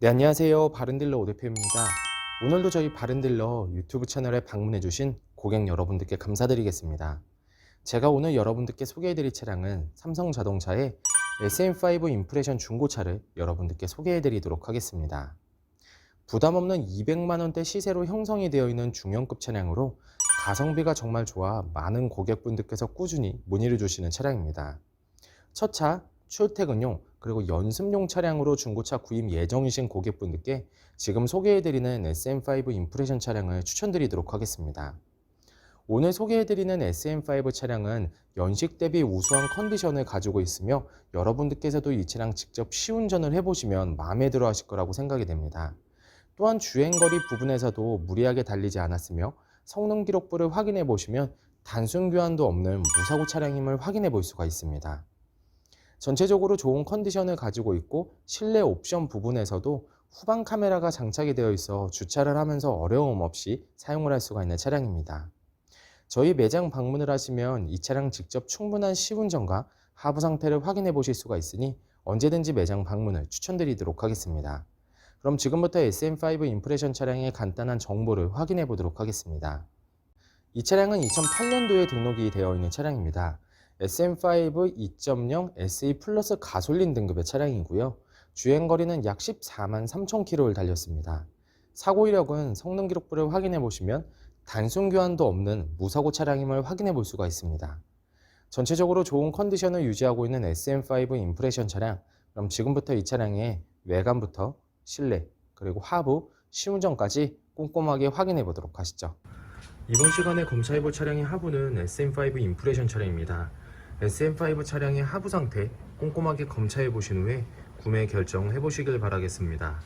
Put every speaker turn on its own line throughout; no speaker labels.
네, 안녕하세요. 바른딜러 오대표입니다. 오늘도 저희 바른딜러 유튜브 채널에 방문해주신 고객 여러분들께 감사드리겠습니다. 제가 오늘 여러분들께 소개해드릴 차량은 삼성자동차의 SM5 임프레션 중고차를 여러분들께 소개해드리도록 하겠습니다. 부담없는 200만원대 시세로 형성이 되어 있는 중형급 차량으로 가성비가 정말 좋아 많은 고객분들께서 꾸준히 문의를 주시는 차량입니다. 첫 차, 출퇴근용, 그리고 연습용 차량으로 중고차 구입 예정이신 고객분들께 지금 소개해드리는 SM5 임프레션 차량을 추천드리도록 하겠습니다. 오늘 소개해드리는 SM5 차량은 연식 대비 우수한 컨디션을 가지고 있으며 여러분들께서도 이 차량 직접 시운전을 해보시면 마음에 들어 하실 거라고 생각이 됩니다. 또한 주행거리 부분에서도 무리하게 달리지 않았으며 성능 기록부를 확인해 보시면 단순 교환도 없는 무사고 차량임을 확인해 볼 수가 있습니다. 전체적으로 좋은 컨디션을 가지고 있고 실내 옵션 부분에서도 후방 카메라가 장착이 되어 있어 주차를 하면서 어려움 없이 사용을 할 수가 있는 차량입니다. 저희 매장 방문을 하시면 이 차량 직접 충분한 시운전과 하부 상태를 확인해 보실 수가 있으니 언제든지 매장 방문을 추천드리도록 하겠습니다. 그럼 지금부터 SM5 임프레션 차량의 간단한 정보를 확인해 보도록 하겠습니다. 이 차량은 2008년도에 등록이 되어 있는 차량입니다. SM5 2.0 SE 플러스 가솔린 등급의 차량이고요. 주행거리는 약 14만 3천 킬로를 달렸습니다. 사고 이력은 성능 기록부를 확인해 보시면 단순 교환도 없는 무사고 차량임을 확인해 볼 수가 있습니다. 전체적으로 좋은 컨디션을 유지하고 있는 SM5 임프레션 차량. 그럼 지금부터 이 차량의 외관부터 실내 그리고 하부, 시운전까지 꼼꼼하게 확인해 보도록 하시죠. 이번 시간에 검사해 볼 차량의 하부는 SM5 임프레션 차량입니다. SM5 차량의 하부 상태 꼼꼼하게 검사해 보신 후에 구매 결정해 보시길 바라겠습니다.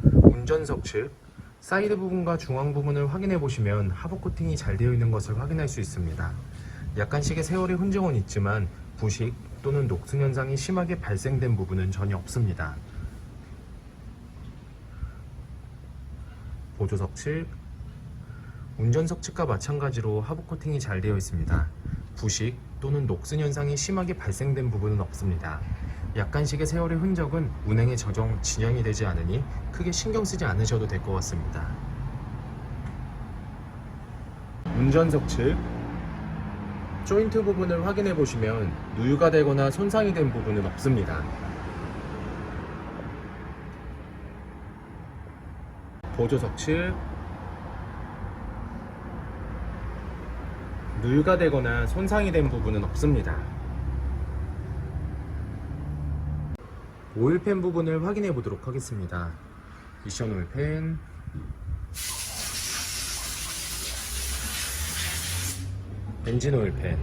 운전석 측 사이드 부분과 중앙 부분을 확인해 보시면 하부 코팅이 잘 되어 있는 것을 확인할 수 있습니다. 약간씩의 세월의 흔적은 있지만 부식 또는 녹슨 현상이 심하게 발생된 부분은 전혀 없습니다. 보조석 측 운전석 측과 마찬가지로 하부 코팅이 잘 되어 있습니다. 부식 또는 녹슨 현상이 심하게 발생된 부분은 없습니다. 약간씩의 세월의 흔적은 운행에 진행이 되지 않으니 크게 신경 쓰지 않으셔도 될 것 같습니다. 운전석 측 조인트 부분을 확인해 보시면 누유가 되거나 손상이 된 부분은 없습니다. 보조석 측 누유가 되거나 손상이 된 부분은 없습니다. 오일팬 부분을 확인해 보도록 하겠습니다. 미션 오일팬, 엔진 오일팬,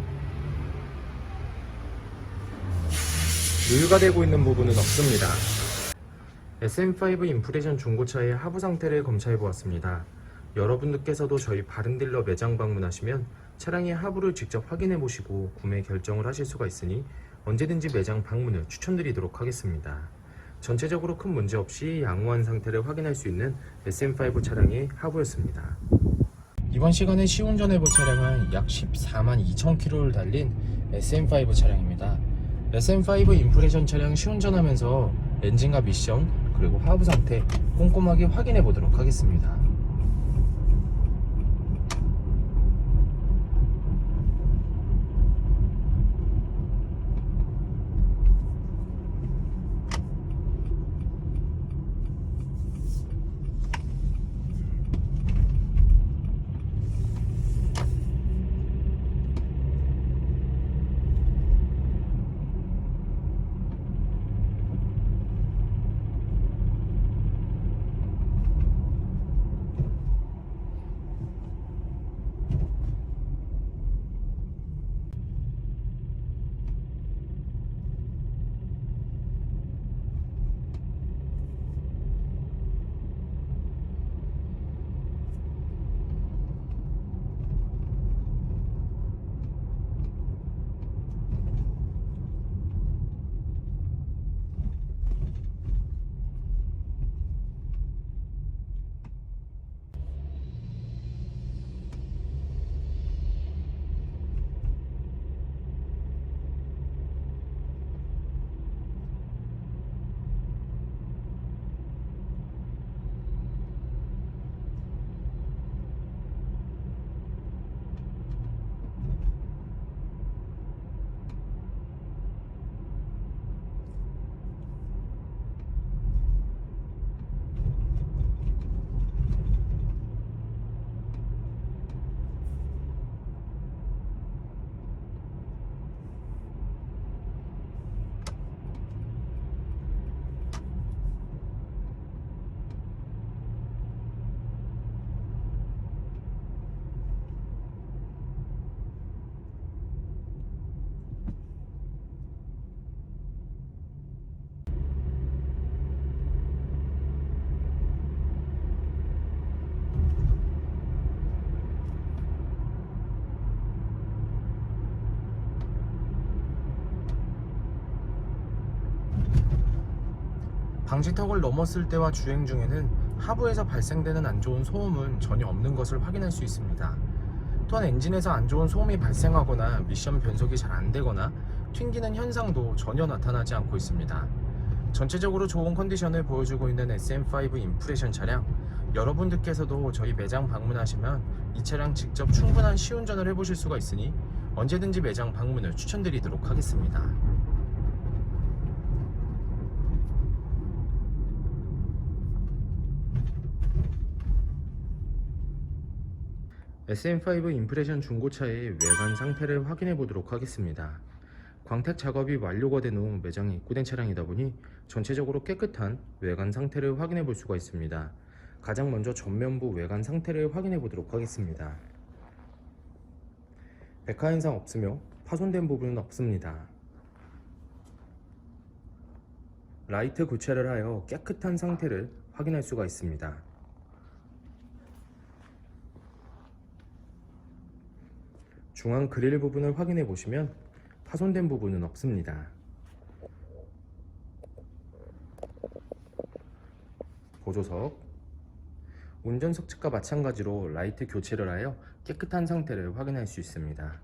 누유가 되고 있는 부분은 없습니다. SM5 임프레션 중고차의 하부 상태를 검사해 보았습니다. 여러분들께서도 저희 바른딜러 매장 방문하시면 차량의 하부를 직접 확인해 보시고 구매 결정을 하실 수가 있으니 언제든지 매장 방문을 추천드리도록 하겠습니다. 전체적으로 큰 문제 없이 양호한 상태를 확인할 수 있는 SM5 차량의 하부였습니다. 이번 시간에 시운전해 볼 차량은 약 14만 2천 킬로를 달린 SM5 차량입니다. SM5 임프레션 차량 시운전하면서 엔진과 미션 그리고 하부 상태 꼼꼼하게 확인해 보도록 하겠습니다. 방지턱을 넘었을 때와 주행 중에는 하부에서 발생되는 안 좋은 소음은 전혀 없는 것을 확인할 수 있습니다. 또한 엔진에서 안 좋은 소음이 발생하거나 미션 변속이 잘 안 되거나 튕기는 현상도 전혀 나타나지 않고 있습니다. 전체적으로 좋은 컨디션을 보여주고 있는 SM5 임프레션 차량, 여러분들께서도 저희 매장 방문하시면 이 차량 직접 충분한 시운전을 해보실 수가 있으니 언제든지 매장 방문을 추천드리도록 하겠습니다. SM5 임프레션 중고차의 외관 상태를 확인해 보도록 하겠습니다. 광택 작업이 완료가 된 후 매장에 입고된 차량이다 보니 전체적으로 깨끗한 외관 상태를 확인해 볼 수가 있습니다. 가장 먼저 전면부 외관 상태를 확인해 보도록 하겠습니다. 백화 현상 없으며 파손된 부분은 없습니다. 라이트 교체를 하여 깨끗한 상태를 확인할 수가 있습니다. 중앙 그릴 부분을 확인해 보시면 파손된 부분은 없습니다. 보조석, 운전석 측과 마찬가지로 라이트 교체를 하여 깨끗한 상태를 확인할 수 있습니다.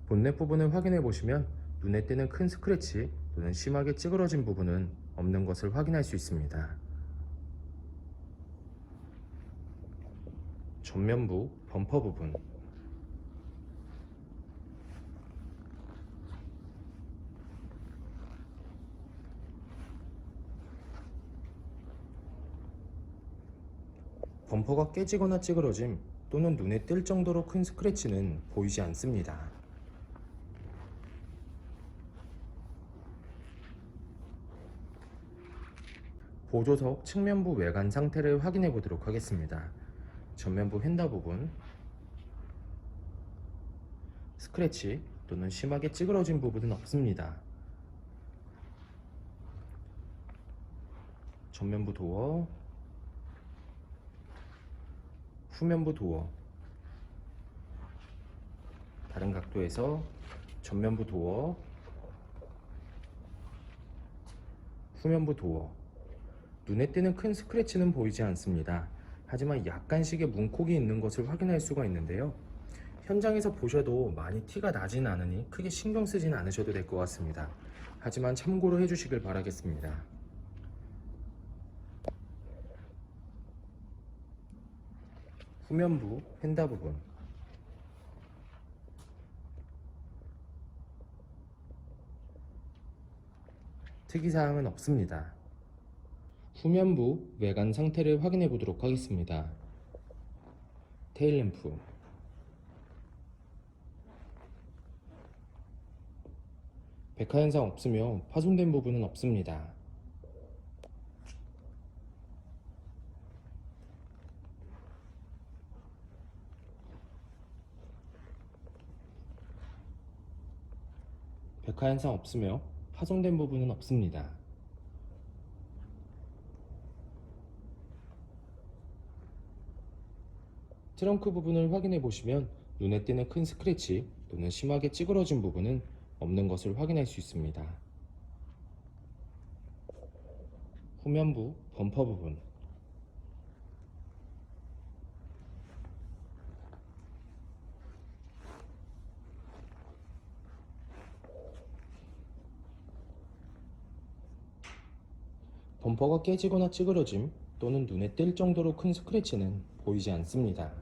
본넷 부분을 확인해 보시면 눈에 띄는 큰 스크래치 또는 심하게 찌그러진 부분은 없는 것을 확인할 수 있습니다. 전면부 범퍼 부분, 범퍼가 깨지거나 찌그러짐 또는 눈에 띌 정도로 큰 스크래치는 보이지 않습니다. 보조석 측면부 외관 상태를 확인해 보도록 하겠습니다. 전면부 휀다 부분, 스크래치 또는 심하게 찌그러진 부분은 없습니다. 전면부 도어, 후면부 도어, 다른 각도에서 전면부 도어, 후면부 도어, 눈에 띄는 큰 스크래치는 보이지 않습니다. 하지만 약간씩의 문콕이 있는 것을 확인할 수가 있는데요. 현장에서 보셔도 많이 티가 나진 않으니 크게 신경 쓰진 않으셔도 될 것 같습니다. 하지만 참고로 해주시길 바라겠습니다. 후면부 휀다 부분, 특이사항은 없습니다. 후면부 외관 상태를 확인해 보도록 하겠습니다. 테일램프, 백화 현상 없으며 파손된 부분은 없습니다. 백화 현상 없으며 파손된 부분은 없습니다. 트렁크 부분을 확인해 보시면 눈에 띄는 큰 스크래치 또는 심하게 찌그러진 부분은 없는 것을 확인할 수 있습니다. 후면부 범퍼 부분, 범퍼가 깨지거나 찌그러짐 또는 눈에 띌 정도로 큰 스크래치는 보이지 않습니다.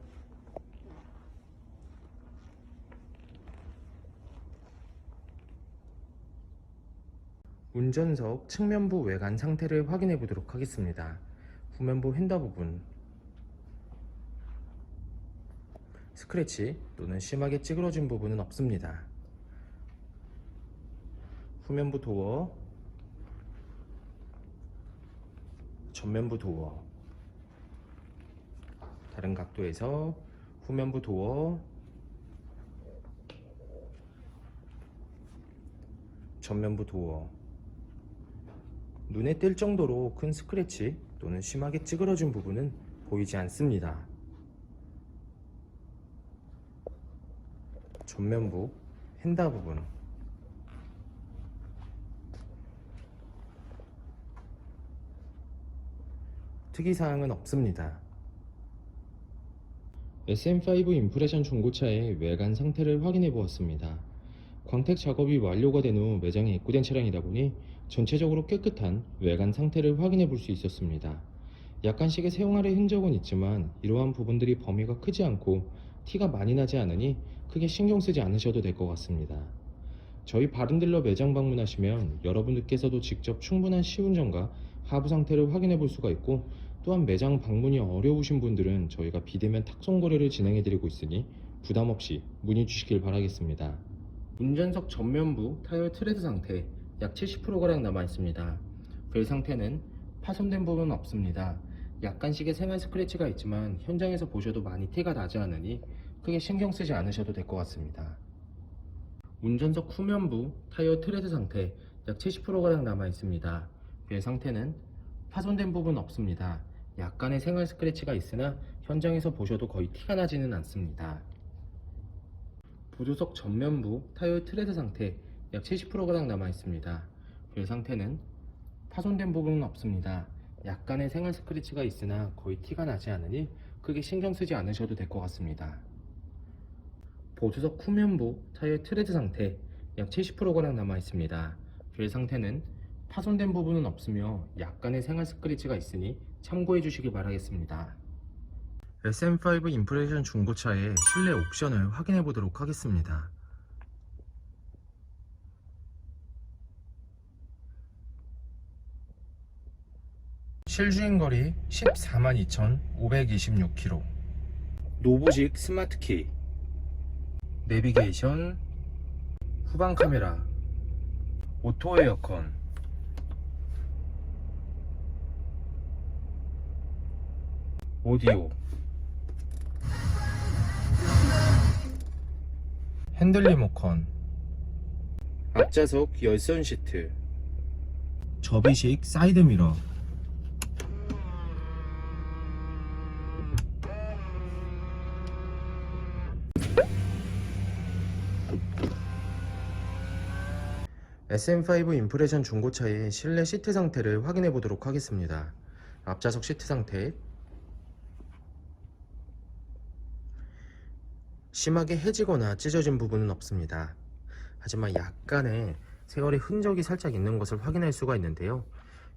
운전석 측면부 외관 상태를 확인해 보도록 하겠습니다. 후면부 휀다 부분, 스크래치 또는 심하게 찌그러진 부분은 없습니다. 후면부 도어, 전면부 도어, 다른 각도에서 후면부 도어, 전면부 도어, 눈에 띌 정도로 큰 스크래치 또는 심하게 찌그러진 부분은 보이지 않습니다. 전면부 휀다 부분, 특이사항은 없습니다. SM5 임프레션 중고차의 외관 상태를 확인해 보았습니다. 광택 작업이 완료가 된 후 매장에 입고된 차량이다 보니 전체적으로 깨끗한 외관 상태를 확인해 볼 수 있었습니다. 약간씩의 세용할의 흔적은 있지만 이러한 부분들이 범위가 크지 않고 티가 많이 나지 않으니 크게 신경 쓰지 않으셔도 될 것 같습니다. 저희 바른딜러 매장 방문하시면 여러분들께서도 직접 충분한 시운전과 하부 상태를 확인해 볼 수가 있고, 또한 매장 방문이 어려우신 분들은 저희가 비대면 탁송 거래를 진행해 드리고 있으니 부담 없이 문의 주시길 바라겠습니다. 운전석 전면부 타이어 트레드 상태 약 70%가량 남아 있습니다. 벨 상태는 파손된 부분은 없습니다. 약간씩의 생활 스크래치가 있지만 현장에서 보셔도 많이 티가 나지 않으니 크게 신경 쓰지 않으셔도 될 것 같습니다. 운전석 후면부 타이어 트레드 상태 약 70%가량 남아 있습니다. 벨 상태는 파손된 부분 없습니다. 약간의 생활 스크래치가 있으나 현장에서 보셔도 거의 티가 나지는 않습니다. 보조석 전면부 타이어 트레드 상태 약 70%가량 남아 있습니다. 벨 상태는 파손된 부분은 없습니다. 약간의 생활 스크래치가 있으나 거의 티가 나지 않으니 크게 신경 쓰지 않으셔도 될 것 같습니다. 보조석 후면부 타이어 트레드 상태 약 70%가량 남아 있습니다. 벨 상태는 파손된 부분은 없으며 약간의 생활 스크래치가 있으니 참고해 주시기 바라겠습니다. SM5 임프레션 중고차의 실내 옵션을 확인해 보도록 하겠습니다. 실주행거리 142,526km, 노브식 스마트키, 내비게이션, 후방 카메라, 오토 에어컨, 오디오, 핸들 리모컨, 앞좌석 열선 시트, 접이식 사이드 미러, SM5 임프레션 중고차의 실내 시트 상태를 확인해 보도록 하겠습니다. 앞좌석 시트 상태, 심하게 해지거나 찢어진 부분은 없습니다. 하지만 약간의 세월의 흔적이 살짝 있는 것을 확인할 수가 있는데요.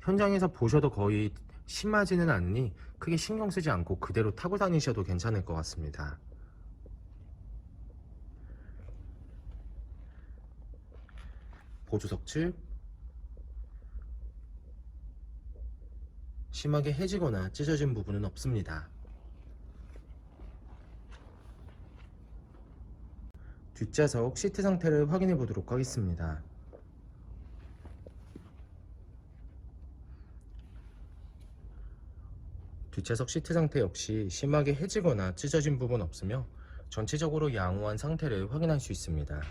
현장에서 보셔도 거의 심하지는 않으니 크게 신경 쓰지 않고 그대로 타고 다니셔도 괜찮을 것 같습니다. 보조석 측, 심하게 해지거나 찢어진 부분은 없습니다. 뒷좌석 시트 상태를 확인해 보도록 하겠습니다. 뒷좌석 시트 상태 역시 심하게 해지거나 찢어진 부분 없으며 전체적으로 양호한 상태를 확인할 수 있습니다.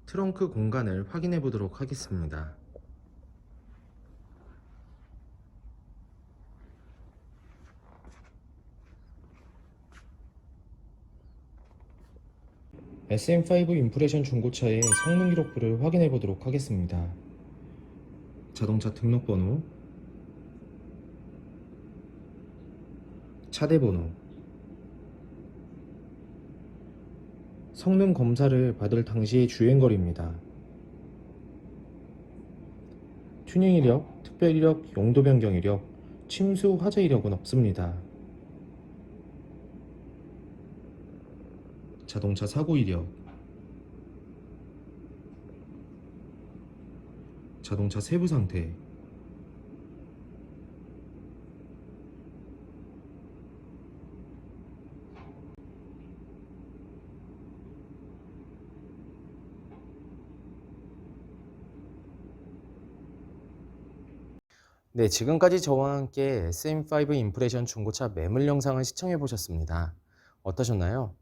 트렁크 공간을 확인해 보도록 하겠습니다. SM5 임프레션 중고차의 성능 기록부를 확인해 보도록 하겠습니다. 자동차 등록번호, 차대번호, 성능 검사를 받을 당시의 주행거리입니다. 튜닝 이력, 특별 이력, 용도 변경 이력, 침수 화재 이력은 없습니다. 자동차 사고 이력, 자동차 세부 상태, 네, 지금까지 저와 함께 SM5 임프레션 중고차 매물 영상을 시청해 보셨습니다. 어떠셨나요?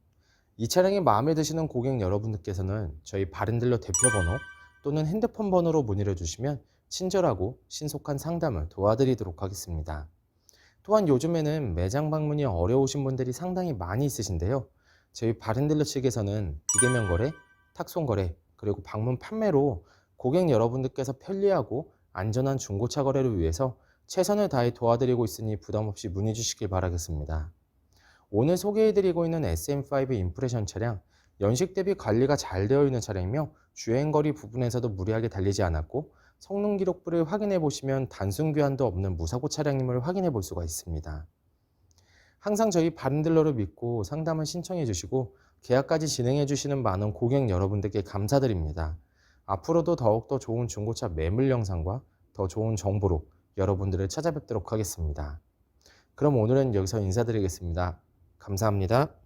이 차량이 마음에 드시는 고객 여러분들께서는 저희 바른딜러 대표번호 또는 핸드폰 번호로 문의를 주시면 친절하고 신속한 상담을 도와드리도록 하겠습니다. 또한 요즘에는 매장 방문이 어려우신 분들이 상당히 많이 있으신데요. 저희 바른딜러 측에서는 비대면 거래, 탁송 거래, 그리고 방문 판매로 고객 여러분들께서 편리하고 안전한 중고차 거래를 위해서 최선을 다해 도와드리고 있으니 부담 없이 문의 주시길 바라겠습니다. 오늘 소개해드리고 있는 SM5 임프레션 차량, 연식 대비 관리가 잘 되어 있는 차량이며 주행거리 부분에서도 무리하게 달리지 않았고 성능 기록부를 확인해 보시면 단순 교환도 없는 무사고 차량임을 확인해 볼 수가 있습니다. 항상 저희 바른딜러를 믿고 상담을 신청해 주시고 계약까지 진행해 주시는 많은 고객 여러분들께 감사드립니다. 앞으로도 더욱더 좋은 중고차 매물 영상과 더 좋은 정보로 여러분들을 찾아뵙도록 하겠습니다. 그럼 오늘은 여기서 인사드리겠습니다. 감사합니다.